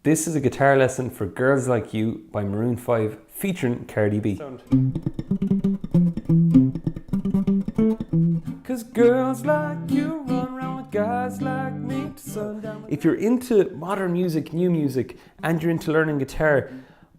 This is a guitar lesson for Girls Like You by Maroon 5 featuring Cardi B. Cause girls like you run around with guys like me to sundown. If you're into modern music, new music, and you're into learning guitar,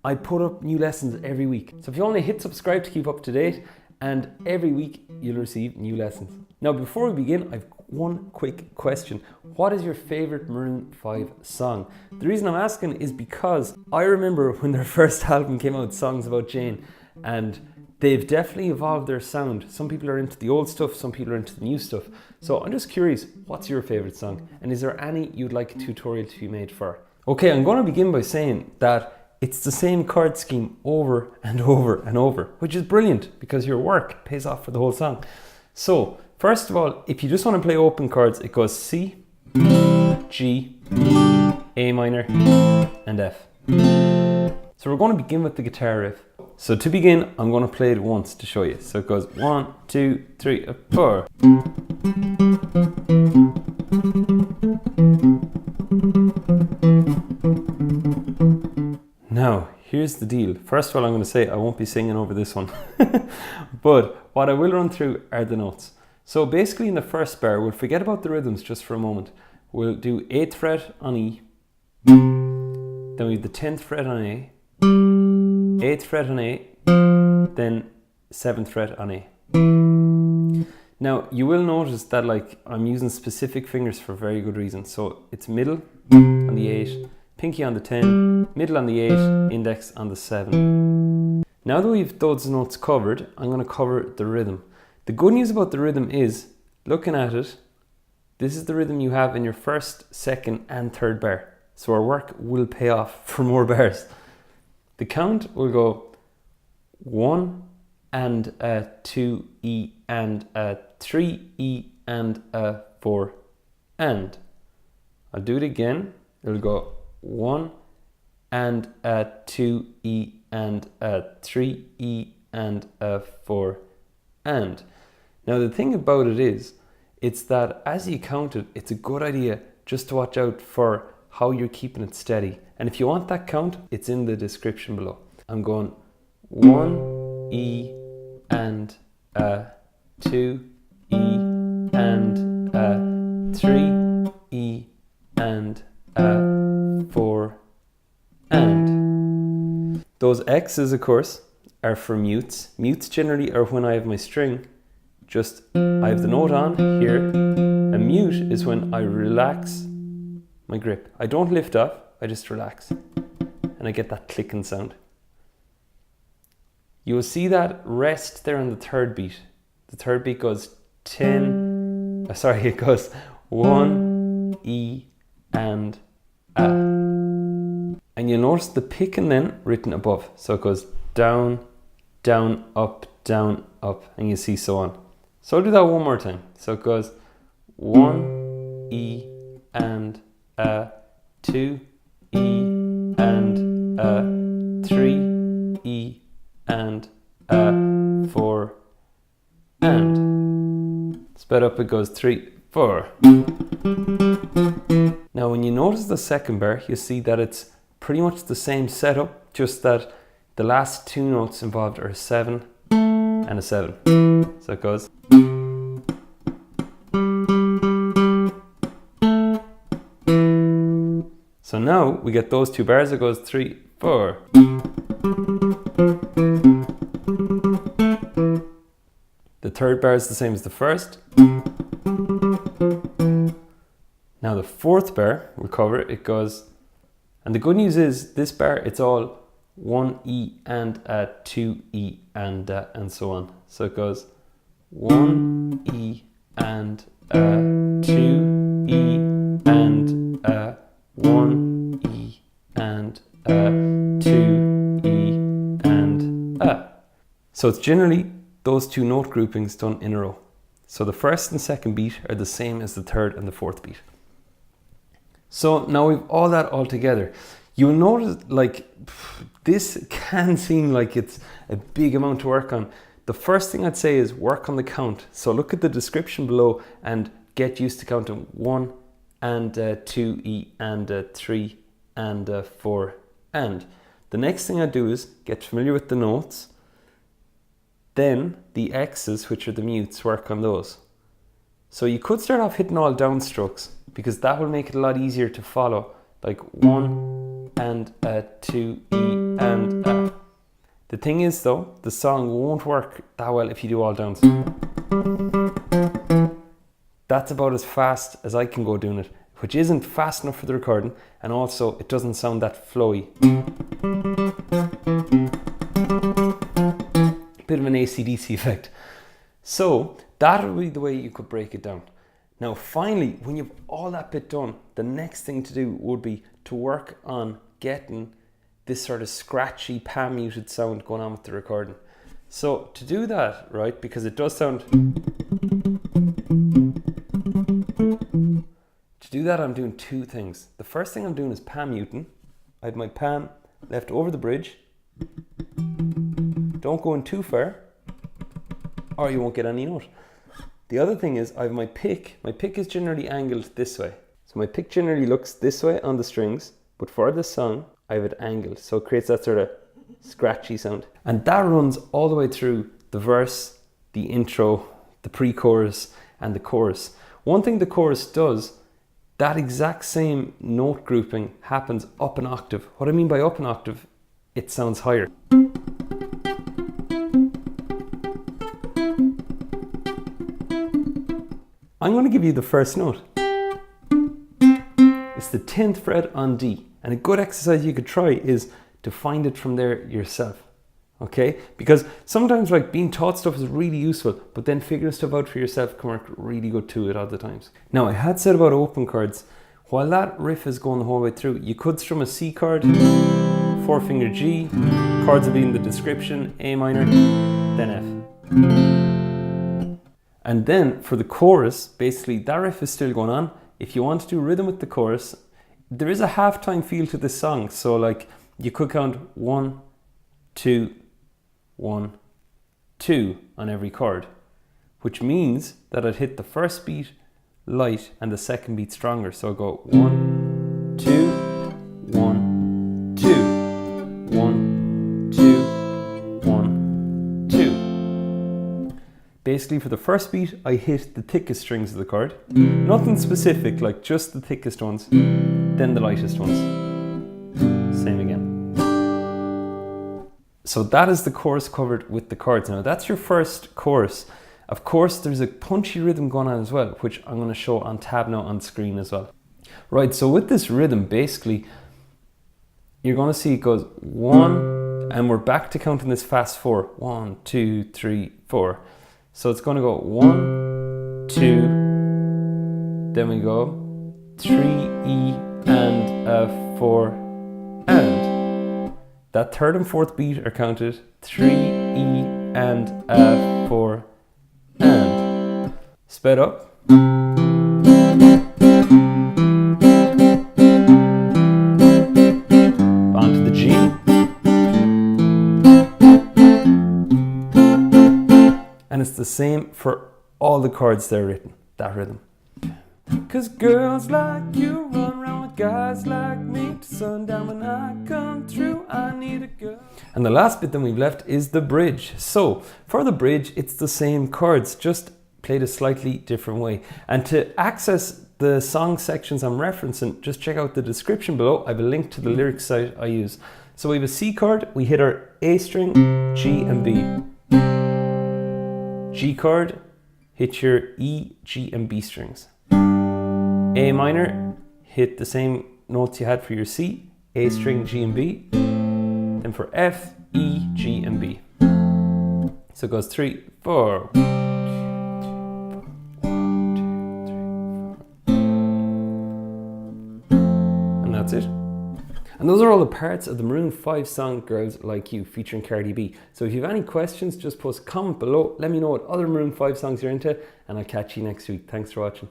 I put up new lessons every week. So if you want to hit subscribe to keep up to date, and every week you'll receive new lessons. Now before we begin, I've one quick question. What is your favorite Maroon 5 song? The reason I'm asking is because I remember when their first album came out, Songs About Jane, and they've definitely evolved their sound. Some people are into the old stuff, some people are into the new stuff. So I'm just curious, what's your favorite song? And is there any you'd like a tutorial to be made for? Okay, I'm going to begin by saying that it's the same chord scheme over and over and over, which is brilliant because your work pays off for the whole song. So, first of all, if you just want to play open chords, it goes C, G, A minor, and F. So we're going to begin with the guitar riff. So to begin, I'm going to play it once to show you. So it goes 1, 2, 3, 4. Now, here's the deal. First of all, I'm going to say I won't be singing over this one. But what I will run through are the notes. So basically in the first bar, we'll forget about the rhythms just for a moment. We'll do 8th fret on E, then we have the 10th fret on A, 8th fret on A, then 7th fret on A. Now you will notice that I'm using specific fingers for very good reason. So it's middle on the 8, pinky on the 10, middle on the 8, index on the 7. Now that we've those notes covered, I'm going to cover the rhythm. The good news about the rhythm is, looking at it, this is the rhythm you have in your first, second and third bar. So our work will pay off for more bars. The count will go 1 and a 2 E and a 3 E and a 4 and. I'll do it again. It'll go 1 and a 2 E and a 3 E and a 4 and. Now the thing about it is, it's that as you count it, it's a good idea just to watch out for how you're keeping it steady. And if you want that count, it's in the description below. I'm going 1 E and a 2 E and a 3 E and a 4 and. Those X's, of course, are for mutes. Mutes generally are when I have my string. Just, I have the note on here. A mute is when I relax my grip. I don't lift up, I just relax. And I get that clicking sound. You will see that rest there on the third beat. The third beat goes it goes 1, E, and A. And you'll notice the picking then written above. So it goes down, down, up, and you see so on. So I'll do that one more time. So it goes 1, E, and a 2, E, and a 3, E, and a 4, and. Sped up it goes 3, 4. Now when you notice the second bar, you see that it's pretty much the same setup, just that the last two notes involved are a 7 and a 7. So it goes. So now we get those two bars, it goes 3, 4. The third bar is the same as the first. Now the fourth bar, we'll cover it, goes, and the good news is this bar, it's all 1 E and a 2 E and so on. So it goes 1 E and a 2 E and a 1 E and a 2 E and a. So it's generally those two note groupings done in a row. So the first and second beat are the same as the third and the fourth beat. So now we've all that all together. You'll notice this can seem like it's a big amount to work on. The first thing I'd say is work on the count. So look at the description below and get used to counting 1 and 2 E and 3 and a 4 and. The next thing I do is get familiar with the notes, then the X's, which are the mutes, work on those. So you could start off hitting all downstrokes because that will make it a lot easier to follow, like 1 and a 2 E and a. The thing is though, the song won't work that well if you do all downs. That's about as fast as I can go doing it, which isn't fast enough for the recording, and also it doesn't sound that flowy. Bit of an AC/DC effect. So that would be the way you could break it down. Now finally, when you've all that bit done, the next thing to do would be to work on getting this sort of scratchy, pan muted sound going on with the recording. So to do that, right, because it does sound, to do that I'm doing two things. The first thing I'm doing is pan muting. I have my pan left over the bridge. Don't go in too far or you won't get any note. The other thing is I have my pick. My pick is generally angled this way. So my pick generally looks this way on the strings, but for this song I have it angled, so it creates that sort of scratchy sound. And that runs all the way through the verse, the intro, the pre-chorus and the chorus. One thing the chorus does, that exact same note grouping happens up an octave. What I mean by up an octave, it sounds higher. I'm going to give you the first note. It's the 10th fret on D. And a good exercise you could try is to find it from there yourself. Okay? Because sometimes like being taught stuff is really useful, but then figuring stuff out for yourself can work really good too at other times. Now I had said about open chords, while that riff is going the whole way through, you could strum a C chord, 4-finger G, chords will be in the description, A minor, then F. And then for the chorus, basically that riff is still going on. If you want to do rhythm with the chorus, there is a halftime feel to this song. So like you could count 1, 2, 1, 2 on every chord, which means that I'd hit the first beat light and the second beat stronger. So I'll go 1, 2, 1, 2, 1, 2, 1, 2. Basically for the first beat, I hit the thickest strings of the chord. Nothing specific, like just the thickest ones, then the lightest ones. Same again. So that is the chorus covered with the chords. Now that's your first chorus. Of course, there's a punchy rhythm going on as well, which I'm going to show on tab now on screen as well. Right, so with this rhythm, basically, you're going to see it goes 1, and we're back to counting this fast 4. 1, 2, 3, 4. So it's going to go 1, 2, then we go 3, E, and a 4, and. That third and fourth beat are counted 3, E, and a 4, and. Sped up. Onto the G. And it's the same for all the chords that are written, that rhythm. 'Cause girls like you run around with guys like me to sundown. When I come through, I need a girl. And the last bit that we've left is the bridge. So for the bridge, it's the same chords, just played a slightly different way. And to access the song sections I'm referencing, just check out the description below. I have a link to the lyrics site I use. So we have a C chord, we hit our A string, G and B. G chord, hit your E, G and B strings. A minor, hit the same notes you had for your C, A string, G and B. Then for F, E, G and B. So it goes 3, 4. And that's it. And those are all the parts of the Maroon 5 song Girls Like You featuring Cardi B. So if you have any questions, just post a comment below. Let me know what other Maroon 5 songs you're into, and I'll catch you next week. Thanks for watching.